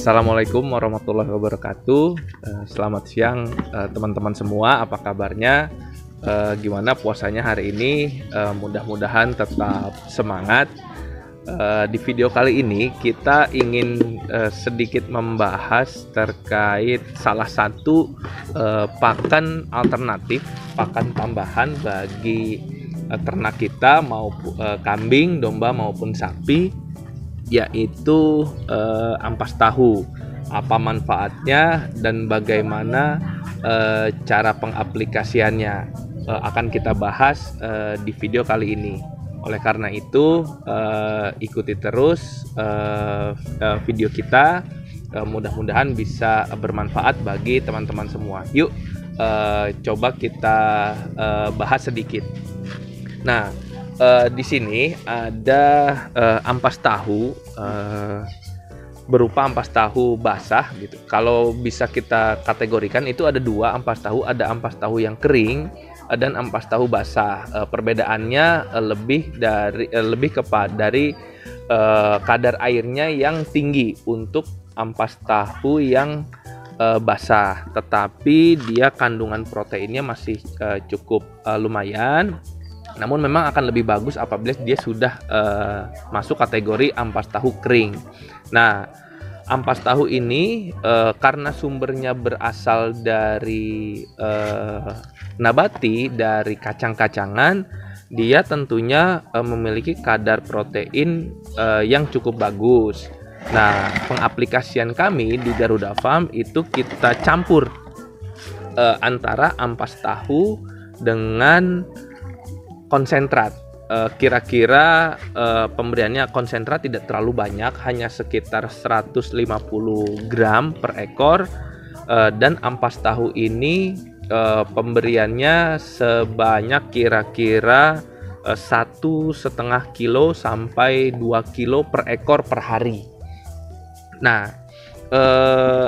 Assalamualaikum warahmatullahi wabarakatuh. Selamat siang teman-teman semua. Apa kabarnya? Gimana puasanya hari ini? Mudah-mudahan tetap semangat. Di video kali ini kita ingin sedikit membahas terkait salah satu pakan alternatif, pakan tambahan bagi ternak kita, maupun kambing, domba maupun sapi, yaitu ampas tahu. Apa manfaatnya dan bagaimana cara pengaplikasiannya akan kita bahas di video kali ini. Oleh karena itu ikuti terus video kita, mudah-mudahan bisa bermanfaat bagi teman-teman semua. Yuk coba kita bahas sedikit. Nah, di sini ada ampas tahu, berupa ampas tahu basah gitu. Kalau bisa kita kategorikan itu ada dua ampas tahu, ada ampas tahu yang kering dan ampas tahu basah. Perbedaannya lebih kepada dari kadar airnya yang tinggi untuk ampas tahu yang basah, tetapi dia kandungan proteinnya masih cukup lumayan. Namun memang akan lebih bagus apabila dia sudah masuk kategori ampas tahu kering. Nah, ampas tahu ini karena sumbernya berasal dari nabati, dari kacang-kacangan, dia tentunya memiliki kadar protein yang cukup bagus. Nah, pengaplikasian kami di Garuda Farm itu kita campur antara ampas tahu dengan konsentrat. Kira-kira pemberiannya konsentrat tidak terlalu banyak, hanya sekitar 150 gram per ekor, dan ampas tahu ini pemberiannya sebanyak kira-kira 1,5 kilo sampai 2 kilo per ekor per hari. Nah,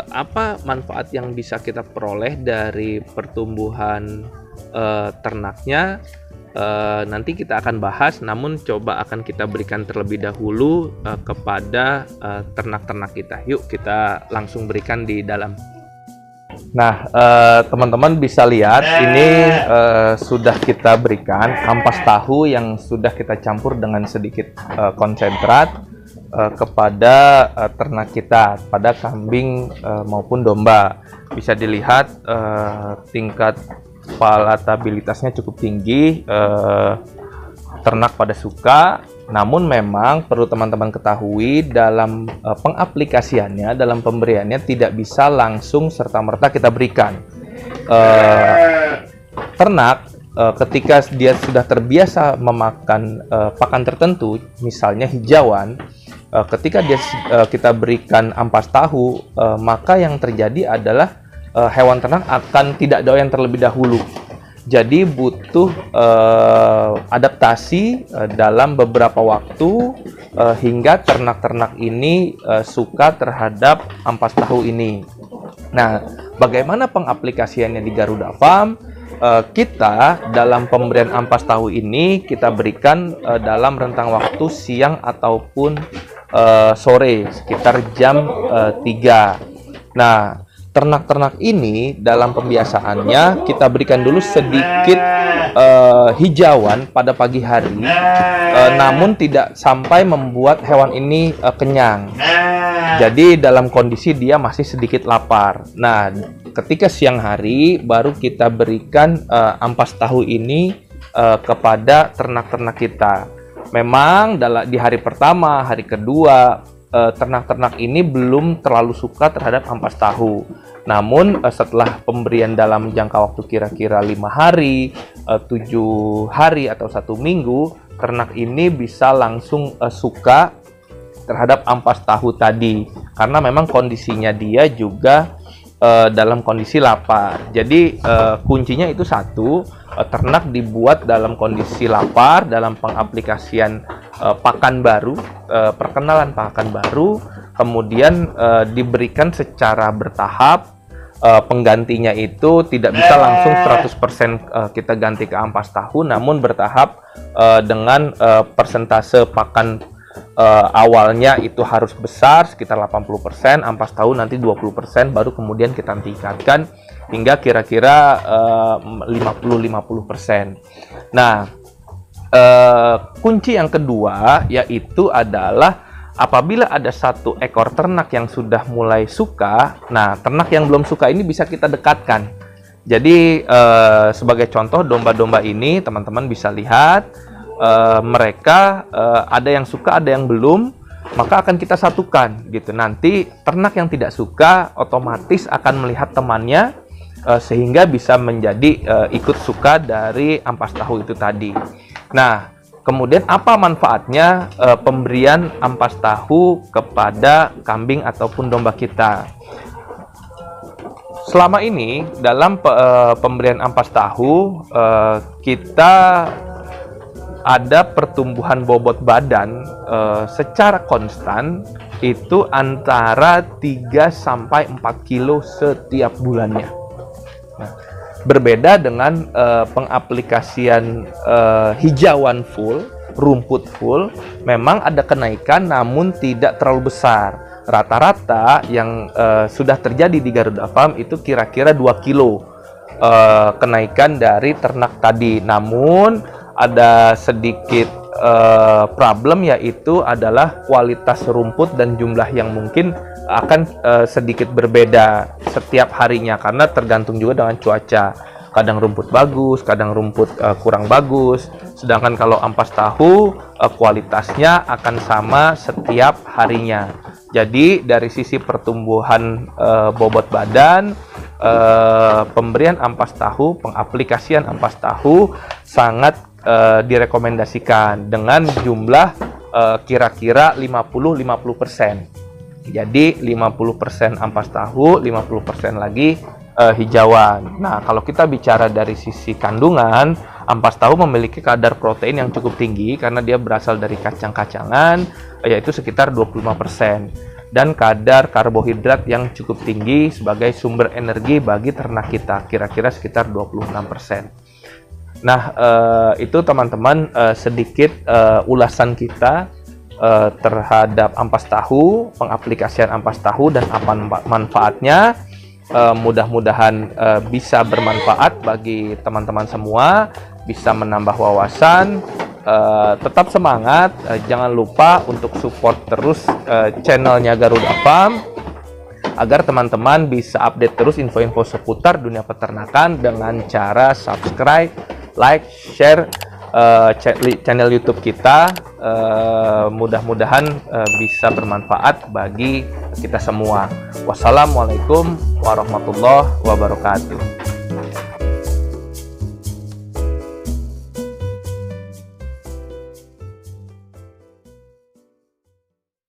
apa manfaat yang bisa kita peroleh dari pertumbuhan ternaknya? Nanti kita akan bahas, namun coba akan kita berikan terlebih dahulu kepada ternak-ternak kita. Yuk kita langsung berikan di dalam. Nah, teman-teman bisa lihat ini sudah kita berikan ampas tahu yang sudah kita campur dengan sedikit konsentrat kepada ternak kita, pada kambing maupun domba. Bisa dilihat tingkat palatabilitasnya cukup tinggi, ternak pada suka. Namun memang perlu teman-teman ketahui dalam pengaplikasiannya, dalam pemberiannya tidak bisa langsung serta-merta kita berikan. Ternak ketika dia sudah terbiasa memakan pakan tertentu, misalnya hijauan, ketika kita berikan ampas tahu, maka yang terjadi adalah hewan ternak akan tidak doyan terlebih dahulu. Jadi butuh adaptasi dalam beberapa waktu hingga ternak-ternak ini suka terhadap ampas tahu ini. Nah, bagaimana pengaplikasiannya di Garuda Farm? Kita dalam pemberian ampas tahu ini kita berikan dalam rentang waktu siang ataupun sore sekitar jam 3. Nah, ternak-ternak ini dalam pembiasaannya kita berikan dulu sedikit hijauan pada pagi hari, namun tidak sampai membuat hewan ini kenyang. Jadi dalam kondisi dia masih sedikit lapar. Nah, ketika siang hari baru kita berikan ampas tahu ini kepada ternak-ternak kita. Memang di hari pertama, hari kedua, ternak-ternak ini belum terlalu suka terhadap ampas tahu. Namun setelah pemberian dalam jangka waktu kira-kira 5 hari, 7 hari atau 1 minggu, ternak ini bisa langsung suka terhadap ampas tahu tadi, karena memang kondisinya dia juga dalam kondisi lapar. Jadi kuncinya itu satu, ternak dibuat dalam kondisi lapar dalam pengaplikasian pakan baru, perkenalan pakan baru, kemudian diberikan secara bertahap. Penggantinya itu tidak bisa langsung 100% kita ganti ke ampas tahu, namun bertahap dengan persentase pakan awalnya itu harus besar sekitar 80%, ampas tahu nanti 20%, baru kemudian kita tingkatkan hingga kira-kira 50-50%. Nah, kunci yang kedua yaitu adalah apabila ada satu ekor ternak yang sudah mulai suka, nah ternak yang belum suka ini bisa kita dekatkan. Jadi sebagai contoh domba-domba ini teman-teman bisa lihat mereka ada yang suka, ada yang belum, maka akan kita satukan gitu. Nanti ternak yang tidak suka otomatis akan melihat temannya sehingga bisa menjadi ikut suka dari ampas tahu itu tadi. Nah, kemudian apa manfaatnya pemberian ampas tahu kepada kambing ataupun domba kita? Selama ini dalam pemberian ampas tahu kita ada pertumbuhan bobot badan secara konstan itu antara 3 sampai 4 kilo setiap bulannya. Nah, berbeda dengan pengaplikasian hijauan full, rumput full, memang ada kenaikan namun tidak terlalu besar. Rata-rata yang sudah terjadi di Garuda Farm itu kira-kira 2 kilo kenaikan dari ternak tadi. Namun ada sedikit problem, yaitu adalah kualitas rumput dan jumlah yang mungkin akan sedikit berbeda setiap harinya karena tergantung juga dengan cuaca. Kadang rumput bagus, kadang rumput kurang bagus. Sedangkan kalau ampas tahu kualitasnya akan sama setiap harinya. Jadi dari sisi pertumbuhan bobot badan, pemberian ampas tahu, pengaplikasian ampas tahu sangat direkomendasikan dengan jumlah kira-kira 50-50%. Jadi 50% ampas tahu, 50% lagi hijauan. Nah, kalau kita bicara dari sisi kandungan, ampas tahu memiliki kadar protein yang cukup tinggi karena dia berasal dari kacang-kacangan, yaitu sekitar 25%, dan kadar karbohidrat yang cukup tinggi sebagai sumber energi bagi ternak kita, kira-kira sekitar 26%. Nah, itu teman-teman sedikit ulasan kita terhadap ampas tahu, pengaplikasian ampas tahu dan apa manfaatnya. Mudah-mudahan bisa bermanfaat bagi teman-teman semua, bisa menambah wawasan. Tetap semangat, jangan lupa untuk support terus channelnya Garuda Farm agar teman-teman bisa update terus info-info seputar dunia peternakan dengan cara subscribe, like, share channel YouTube kita. Mudah-mudahan bisa bermanfaat bagi kita semua. Wassalamualaikum warahmatullahi wabarakatuh.